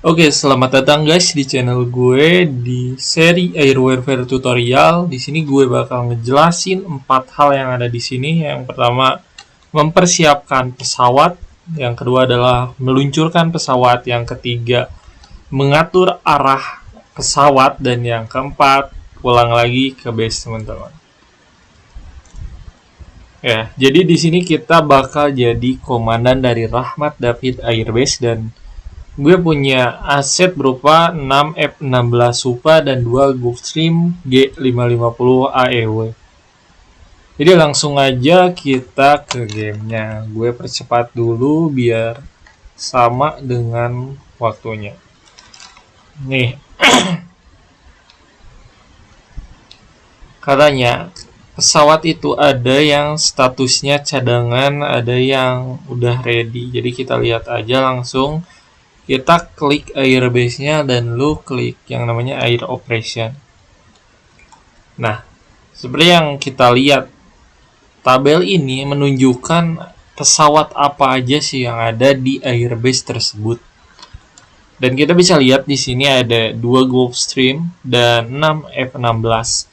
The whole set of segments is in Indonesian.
Oke, selamat datang guys di channel gue di seri Air Warfare Tutorial. Di sini gue bakal ngejelasin 4 hal yang ada di sini. Yang pertama, mempersiapkan pesawat. Yang kedua adalah meluncurkan pesawat. Yang ketiga, mengatur arah pesawat. Dan yang keempat, pulang lagi ke base teman-teman. Ya, jadi di sini kita bakal jadi komandan dari Rahmat David Airbase dan gue punya aset berupa 6 F16 Supa dan 2 Gulfstream G550 AEW. Jadi langsung aja kita ke gamenya. Gue percepat dulu biar sama dengan waktunya. Nih, katanya pesawat itu ada yang statusnya cadangan, ada yang udah ready. Jadi kita lihat aja langsung. Kita klik airbase-nya dan lu klik yang namanya air operation. Nah, seperti yang kita lihat, tabel ini menunjukkan pesawat apa aja sih yang ada di airbase tersebut. Dan kita bisa lihat di sini ada 2 Gulfstream dan 6 F16.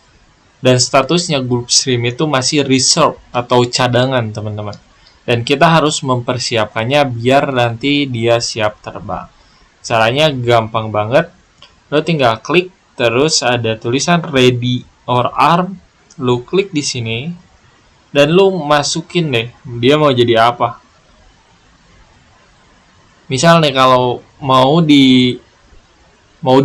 Dan statusnya Gulfstream itu masih reserve atau cadangan, teman-teman. Dan kita harus mempersiapkannya biar nanti dia siap terbang. Caranya gampang banget. Lo tinggal klik, terus ada tulisan ready or arm. Lo klik di sini dan lo masukin deh dia mau jadi apa. Misal nih kalau mau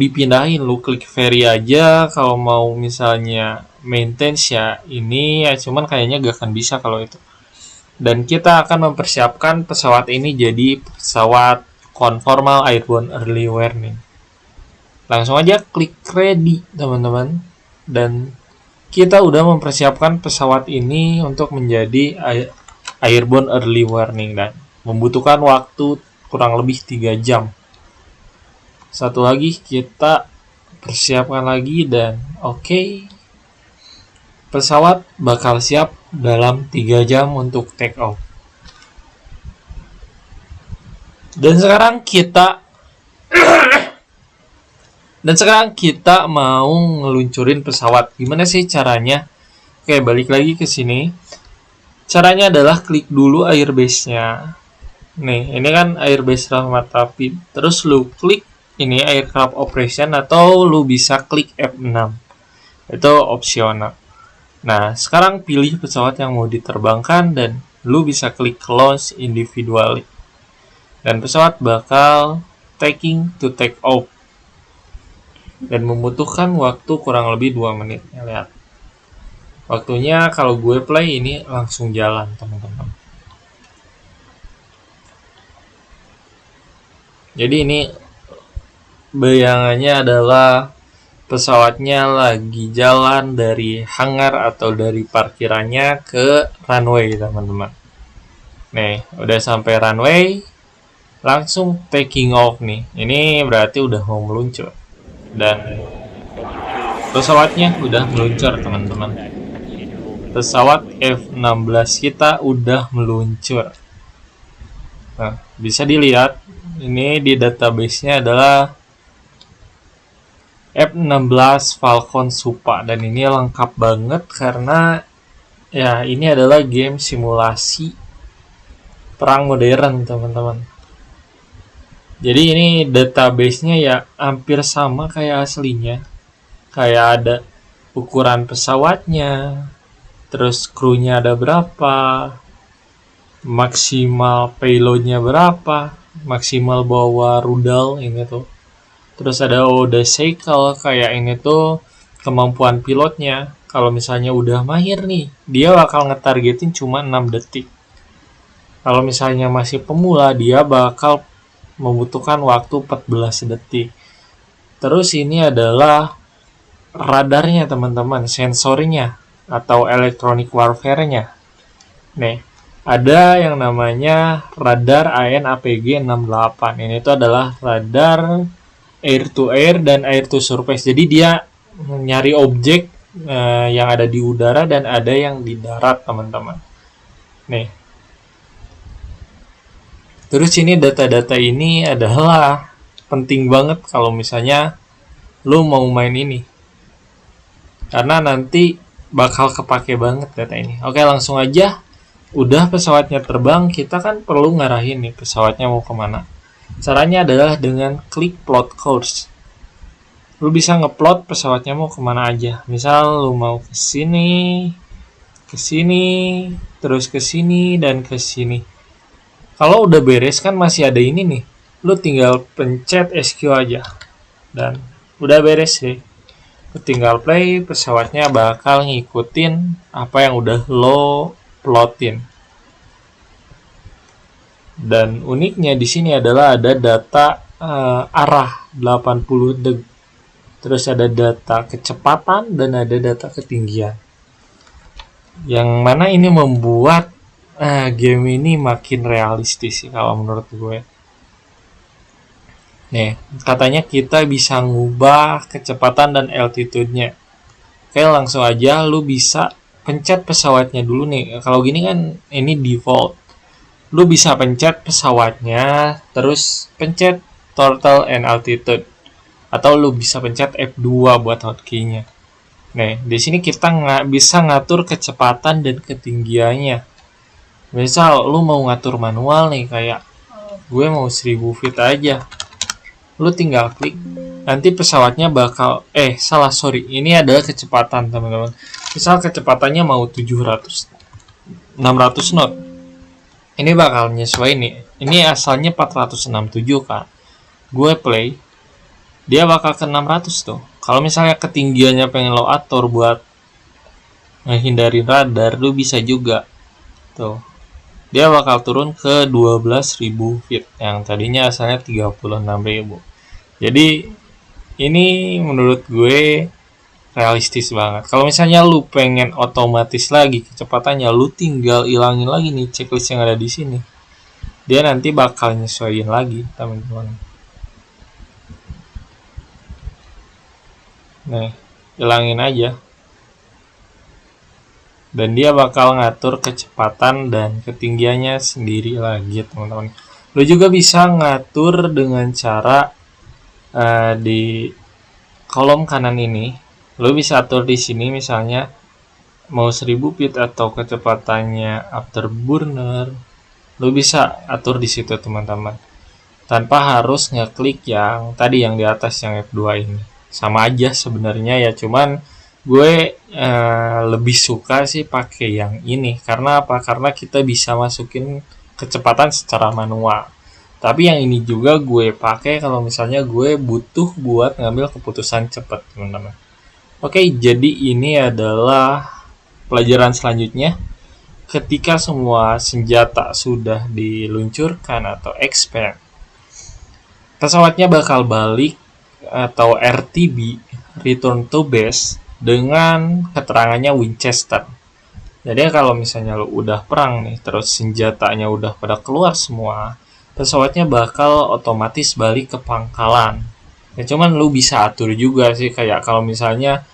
dipindahin, lo klik vary aja. Kalau mau misalnya maintenance ya ini ya, cuman kayaknya gak akan bisa kalau itu. Dan kita akan mempersiapkan pesawat ini jadi pesawat conformal airborne early warning. Langsung aja klik ready teman-teman. Dan kita udah mempersiapkan pesawat ini untuk menjadi airborne early warning dan membutuhkan waktu kurang lebih 3 jam. Satu lagi kita persiapkan lagi dan oke. Pesawat bakal siap dalam 3 jam untuk take off. Dan sekarang kita mau ngeluncurin pesawat. Gimana sih caranya? Oke, balik lagi ke sini. Caranya adalah klik dulu airbase-nya. Nih, ini kan airbase Rahmat David. Terus lu klik ini aircraft operation atau lu bisa klik F6. Itu opsional. Nah, sekarang pilih pesawat yang mau diterbangkan dan lu bisa klik launch individually. Dan pesawat bakal taking to take off. Dan membutuhkan waktu kurang lebih 2 menit. Lihat. Waktunya kalau gue play ini langsung jalan, teman-teman. Jadi ini bayangannya adalah pesawatnya lagi jalan dari hangar atau dari parkirannya ke runway, teman-teman. Nih, udah sampai runway, langsung taking off nih. Ini berarti udah mau meluncur. Dan pesawatnya udah meluncur, teman-teman. Pesawat F16 kita udah meluncur. Nah, bisa dilihat ini di database-nya adalah F16 Falcon Supa dan ini lengkap banget karena ya ini adalah game simulasi perang modern, teman-teman. Jadi ini database-nya ya hampir sama kayak aslinya. Kayak ada ukuran pesawatnya, terus krunya ada berapa, maksimal payload-nya berapa, maksimal bawa rudal ini tuh. Terus ada order cycle kayak ini tuh kemampuan pilotnya. Kalau misalnya udah mahir nih, dia bakal ngetargetin cuma 6 detik. Kalau misalnya masih pemula, dia bakal membutuhkan waktu 14 detik. Terus ini adalah radarnya, teman-teman, sensornya atau electronic warfare-nya. Nih, ada yang namanya radar AN/APG 68. Ini tuh adalah radar air to air dan air to surface. Jadi dia nyari objek yang ada di udara dan ada yang di darat, teman-teman. Nih. Terus ini data-data ini adalah penting banget kalau misalnya lu mau main ini, karena nanti bakal kepake banget data ini. Oke, langsung aja. Udah pesawatnya terbang, kita kan perlu ngarahin nih pesawatnya mau kemana. Caranya adalah dengan klik plot course. Lu bisa ngeplot pesawatnya mau kemana aja. Misal lu mau ke sini, terus ke sini dan ke sini. Kalau udah beres kan masih ada ini nih. Lu tinggal pencet SQ aja. Dan udah beres deh. Lu tinggal play, pesawatnya bakal ngikutin apa yang udah lo plotin. Dan uniknya di sini adalah ada data arah 80 deg. Terus ada data kecepatan dan ada data ketinggian. Yang mana ini membuat game ini makin realistis sih kalau menurut gue. Nih, katanya kita bisa ngubah kecepatan dan altitude-nya. Oke, langsung aja lu bisa pencet pesawatnya dulu nih. Kalau gini kan ini default. Lu bisa pencet pesawatnya, terus pencet throttle and altitude. Atau lu bisa pencet F2 buat hotkey-nya. Nih, di sini kita bisa ngatur kecepatan dan ketinggiannya. Misal lu mau ngatur manual nih, kayak gue mau 1000 feet aja. Lu tinggal klik, nanti pesawatnya bakal ini adalah kecepatan teman-teman. Misal kecepatannya mau 600 knot. Ini bakal nyesuaiin nih. Ini asalnya 467 kan. Gue play, dia bakal ke 600 tuh. Kalau misalnya ketinggiannya pengen lo atur buat menghindari radar, lu bisa juga. Tuh. Dia bakal turun ke 12.000 feet. Yang tadinya asalnya 36.000. Jadi ini menurut gue realistis banget. Kalau misalnya lu pengen otomatis lagi kecepatannya, lu tinggal ilangin lagi nih checklist yang ada di sini. Dia nanti bakal nyesuaiin lagi, teman-teman. Nih, ilangin aja. Dan dia bakal ngatur kecepatan dan ketinggiannya sendiri lagi, teman-teman. Lu juga bisa ngatur dengan cara di kolom kanan ini. Lu bisa atur di sini misalnya mau 1000 feet atau kecepatannya afterburner. Lu bisa atur di situ, teman-teman. Tanpa harus ngeklik yang tadi yang di atas yang F2 ini. Sama aja sebenarnya ya, cuman gue lebih suka sih pakai yang ini. Karena apa? Karena kita bisa masukin kecepatan secara manual. Tapi yang ini juga gue pakai kalau misalnya gue butuh buat ngambil keputusan cepat, teman-teman. Oke, jadi ini adalah pelajaran selanjutnya. Ketika semua senjata sudah diluncurkan atau expand, pesawatnya bakal balik atau RTB, return to base, dengan keterangannya Winchester. Jadi kalau misalnya lo udah perang nih, terus senjatanya udah pada keluar semua, pesawatnya bakal otomatis balik ke pangkalan. Ya cuman lu bisa atur juga sih, kayak kalau misalnya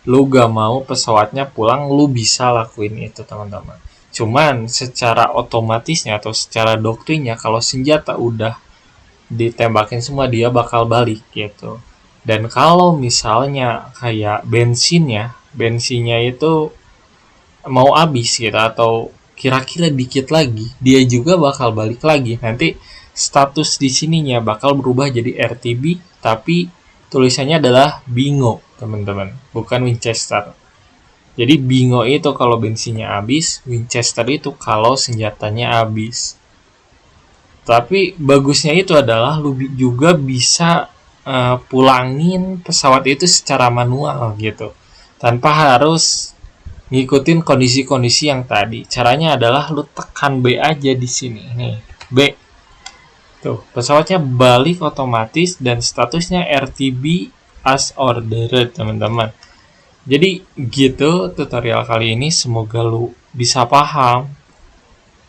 lu gak mau pesawatnya pulang, lu bisa lakuin itu, teman-teman. Cuman secara otomatisnya atau secara doktrinnya, kalau senjata udah ditembakin semua, dia bakal balik gitu. Dan kalau misalnya kayak bensinnya itu mau habis gitu, atau kira-kira dikit lagi, dia juga bakal balik lagi. Nanti status di sininya bakal berubah jadi RTB, tapi tulisannya adalah Bingo, teman-teman, bukan Winchester. Jadi Bingo itu kalau bensinnya habis, Winchester itu kalau senjatanya habis. Tapi bagusnya itu adalah lu juga bisa pulangin pesawat itu secara manual gitu, tanpa harus ngikutin kondisi-kondisi yang tadi. Caranya adalah lu tekan B aja di sini. Nih, B. Tuh, pesawatnya balik otomatis dan statusnya RTB as ordered, teman-teman. Jadi gitu tutorial kali ini, semoga lu bisa paham.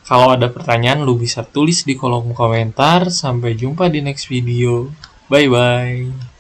Kalau ada pertanyaan lu bisa tulis di kolom komentar. Sampai jumpa di next video. Bye bye.